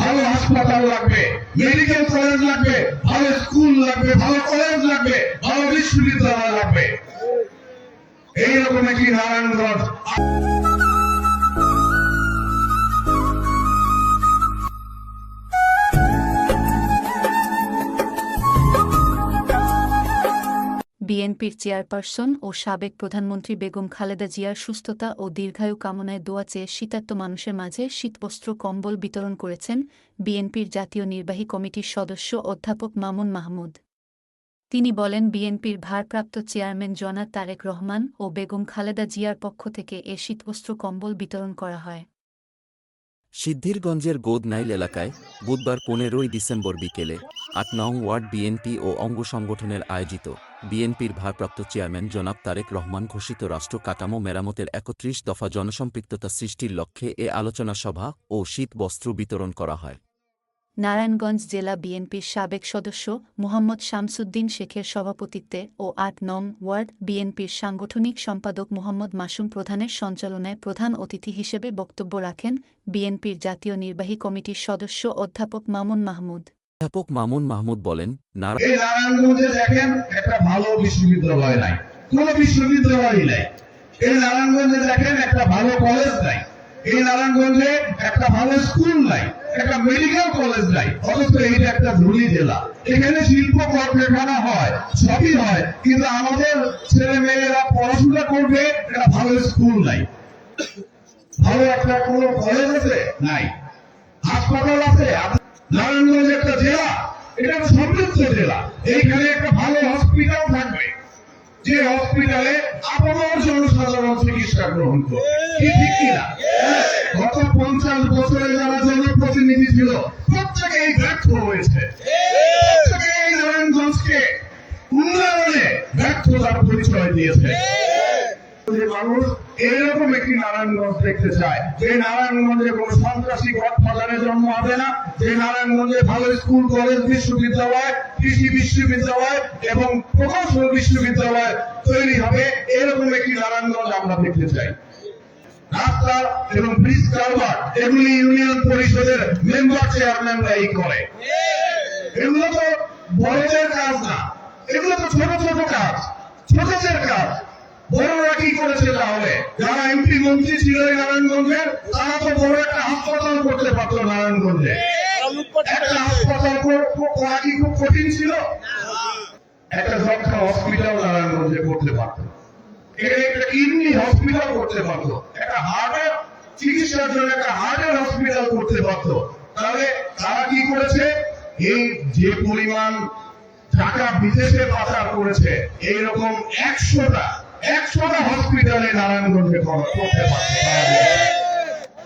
ভালো হাসপাতাল লাগবে, মেডিকেল কলেজ লাগবে, ভালো স্কুল লাগবে, ভালো কলেজ লাগবে, ভালো বিশ্ববিদ্যালয় লাগবে। এইরকম একটি নারায়ণগঞ্জ বিএনপির চেয়ারপারসন ও সাবেক প্রধানমন্ত্রী বেগম খালেদা জিয়ার সুস্থতা ও দীর্ঘায়ু কামনায় দোয়া চেয়ে শীতার্ত মানুষের মাঝে শীতবস্ত্র কম্বল বিতরণ করেছেন বিএনপির জাতীয় নির্বাহী কমিটির সদস্য অধ্যাপক মামুন মাহমুদ। তিনি বলেন, বিএনপির ভারপ্রাপ্ত চেয়ারম্যান জনাব তারেক রহমান ও বেগম খালেদা জিয়ার পক্ষ থেকে এ শীতবস্ত্র কম্বল বিতরণ করা হয়। সিদ্ধিরগঞ্জের গোদনাইল এলাকায় বুধবার 15 ডিসেম্বর বিকেলে ৮ নং ওয়ার্ড বিএনপি ও অঙ্গ সংগঠনের আয়োজিত বিএনপির ভারপ্রাপ্ত চেয়ারম্যান জনাব তারেক রহমান ঘোষিত রাষ্ট্র কাঠামো মেরামতের ৩১ দফা জনসম্পৃক্ততা সৃষ্টির লক্ষ্যে এ আলোচনা সভা ও শীত বস্ত্র বিতরণ করা হয়। নারায়ণগঞ্জ জেলা বিএনপির সাবেক সদস্য মুহাম্মদ শামসুদ্দিন শেখের সভাপতিত্বে ও ৮ নং ওয়ার্ড বিএনপির সাংগঠনিক সম্পাদক মুহাম্মদ মাসুম প্রধানের সঞ্চালনায় প্রধান অতিথি হিসেবে বক্তব্য রাখেন বিএনপির জাতীয় নির্বাহী কমিটির সদস্য অধ্যাপক মামুন মাহমুদ। অধ্যাপক মামুন মাহমুদ বলেন, এই নারায়ণগঞ্জে দেখেন একটা ভালো বিশ্ববিদ্যালয় নাই, কোন বিশ্ববিদ্যালয়ই নাই। এই নারায়ণগঞ্জে দেখেন একটা ভালো কলেজ নাই, এই নারায়ণগঞ্জে একটা ভালো স্কুল নাই, একটা মেডিকেল কলেজ নাই। অথচ এইটা একটা ধনী জেলা, এখানে শিল্প কলকারখানা হয়, সবই হয়, কিন্তু আমাদের ছেলে মেয়েরা পড়াশোনা করবে একটা ভালো স্কুল নাই, ভালো একটা কোনো কলেজ আছে নাই, হাসপাতাল আছে। নারায়ণগঞ্জ একটা জেলা, এটা একটা সমৃদ্ধ জেলা, এইখানে একটা ভালো হসপিটাল থাকবে, যে হসপিটালে আপামর জনসাধারণ চিকিৎসা গ্রহণ করবে। কি ঠিক কিনা? গত 50 বছরে যারা জনপ্রতিনিধি ছিল প্রত্যেকেই ব্যর্থ হয়েছে, প্রত্যেকেই নারায়ণগঞ্জকে উন্নয়নে ব্যর্থতার পরিচয় দিয়েছে। মানুষ এরকম একটি নারায়ণগঞ্জ দেখতে চায়, যে নারায়ণগঞ্জে কোন সন্ত্রাসী গডফাদারের জন্ম হবে না, যে নারায়ণগঞ্জে ভালো স্কুল কলেজ বিশ্ববিদ্যালয় কৃষি বিশ্ববিদ্যালয় এবং প্রকৌশল বিশ্ববিদ্যালয় তৈরি হবে, এরকম একটি নারায়ণগঞ্জ আমরা দেখতে চাই। রাস্তা এবং ব্রিজ কালভার্ট এগুলি ইউনিয়ন পরিষদের মেম্বার চেয়ারম্যানরাই করে। এগুলো তো বড়দের কাজ না, এগুলো তো ছোট ছোট কাজ, ছোটদের কাজ। বড়রা কি করেছে? তাহলে যারা এমপি মন্ত্রী ছিল এই নারায়ণগঞ্জের, তারা তো বড় একটা হাসপাতাল করতে পারতো নারায়ণগঞ্জে। একটা হাসপাতাল করা কি খুব কঠিন ছিল? একটা যক্ষা হসপিটাল নারায়ণগঞ্জে করতে পারতো, একটা কিডনি হসপিটাল করতে পারতো, একটা হার্টের চিকিৎসার জন্য একটা হার্টের হসপিটাল করতে পারতো। তাহলে তারা কি করেছে? এই যে পরিমাণ টাকা বিদেশে পাচার করেছে, এইরকম 100টা হসপিটালে নারায়ণগঞ্জে করতে পারছে,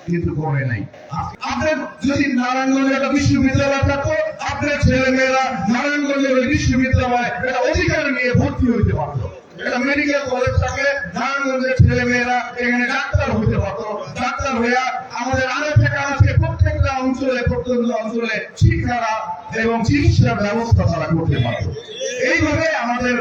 কিন্তু করে নাই। আপনার যদি নারায়ণগঞ্জে একটা বিশ্ববিদ্যালয় থাকতো, আপনার ছেলে মেয়েরা নারায়ণগঞ্জের ওই বিশ্ববিদ্যালয়ে একটা অধিকার নিয়ে ভর্তি হইতে পারতো। একটা মেডিকেল কলেজ থাকে, নারায়ণগঞ্জের ছেলে মেয়েরা এখানে ডাক্তার হইতে পারতো। ডাক্তার হইয়া আমাদের আরেকটা কাজ আছে, প্রত্যেকটা অঞ্চলে প্রত্যন্ত অঞ্চলে শিক্ষা এবং চিকিৎসার ব্যবস্থা তারা করতে পারতো। এইভাবে আমাদের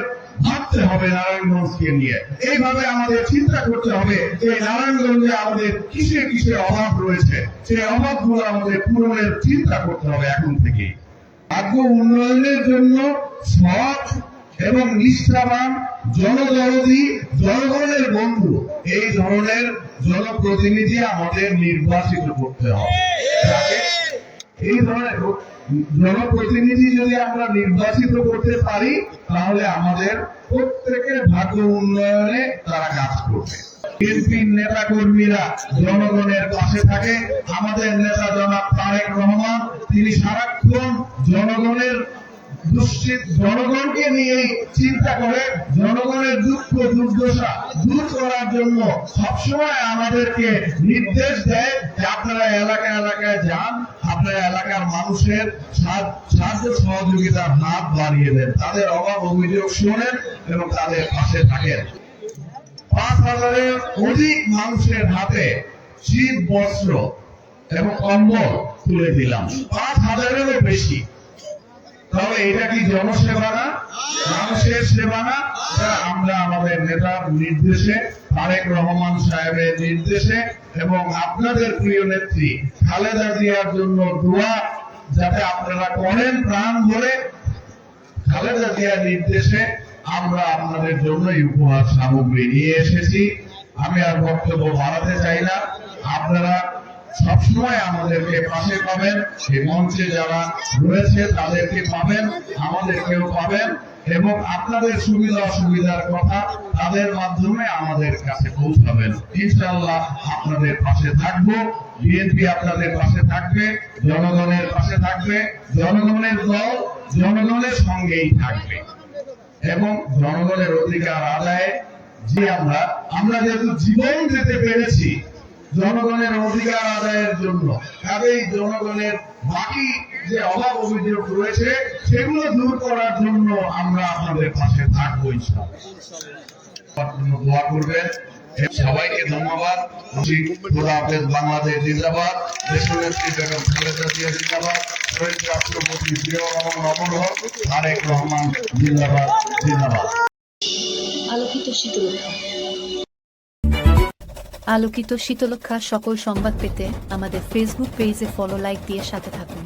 ভাবতে হবে নারায়ণগঞ্জকে নিয়ে, এইভাবে আমাদের চিন্তা করতে হবে যে নারায়ণগঞ্জে আমাদের কিসে কিসে অভাব রয়েছে, সেই অভাবগুলো আমাদের পূরণের চিন্তা করতে হবে এখন থেকে। ভাগ্য উন্নয়নের জন্য সৎ এবং নিষ্ঠাবান, জনদরদী, জনগণের বন্ধু এই ধরনের জনপ্রতিনিধি আমাদের নির্বাচিত করতে হবে। এই ধরনের জনপ্রতিনিধি যদি আমরা নির্বাচিত করতে পারি, তাহলে আমাদের প্রত্যেকের ভাগ্য উন্নয়নে তারা কাজ করবে। বিএনপির নেতা কর্মীরা জনগণের পাশে থাকে। আমাদের নেতা জনাব তারেক রহমান, তিনি সারাক্ষণ জনগণকে নিয়ে চিন্তা করে, জনগণের দুঃখ দুর্দশা দূর করার জন্য সবসময় আমাদেরকে নির্দেশ দেয় যে আপনারা এলাকায় এলাকায় যান, আপনারা এলাকার মানুষের সাহায্য সহযোগিতার হাত বাড়িয়ে দেন, তাদের অভাব অভিযোগ শোনেন এবং তাদের পাশে থাকেন। ৫,০০০-এর অধিক মানুষের হাতে শীত বস্ত্র এবং কম্বল তুলে দিলাম, ৫,০০০-এরও বেশি। তাহলে এটা কি জনসেবা না, মানুষের সেবা না? আমরা আমাদের নেতার নির্দেশে, তারেক রহমান সাহেবের নির্দেশে এবং আপনাদের প্রিয় নেত্রী খালেদা জিয়ার জন্য দোয়া যাতে আপনারা করেন প্রাণ ভরে, খালেদা জিয়ার নির্দেশে আমরা আপনাদের জন্য এই উপহার সামগ্রী নিয়ে এসেছি। আমি আর বক্তব্য বাড়াতে চাই না। আপনারা সবসময় আমাদেরকে পাশে পাবেন, সেই মঞ্চে যারা রয়েছে তাদেরকে পাবেন, আমাদেরকেও পাবেন এবং আপনাদের সুবিধা অসুবিধার কথা তাদের মাধ্যমে আমাদের কাছে পৌঁছাবেন। ইনশাআল্লাহ আপনাদের পাশে থাকবো, বিএনপি আপনাদের পাশে থাকবে, জনগণের পাশে থাকবে, জনগণের দল জনগণের সঙ্গেই থাকবে এবং জনগণের অধিকার আদায়ে যে আমরা যেহেতু জীবন দিতে পেরেছি জনগণের অধিকার আদায়ের জন্য, কাজেই জনগণের বাকি যে অভাব অভিযোগ রয়েছে সেগুলো দূর করার জন্য আমরা আপনাদের পাশে থাকবো ইনশাআল্লাহ। দোয়া করবেন। সবাইকে ধন্যবাদ। খোদা হাফেজ। বাংলাদেশ জিন্দাবাদ। দেশনেত্রী বেগম খালেদা জিয়া জিন্দাবাদ। শহীদ রাষ্ট্রপতি জিয়াউর রহমান অমর হোক। তারেক রহমান জিন্দাবাদ জিন্দাবাদ। আলোকিত শীতলক্ষা। আলোকিত শীতলক্ষা সকল সংবাদ পেতে আমাদের ফেসবুক পেজে ফলো, লাইক দিয়ে সাথে থাকুন।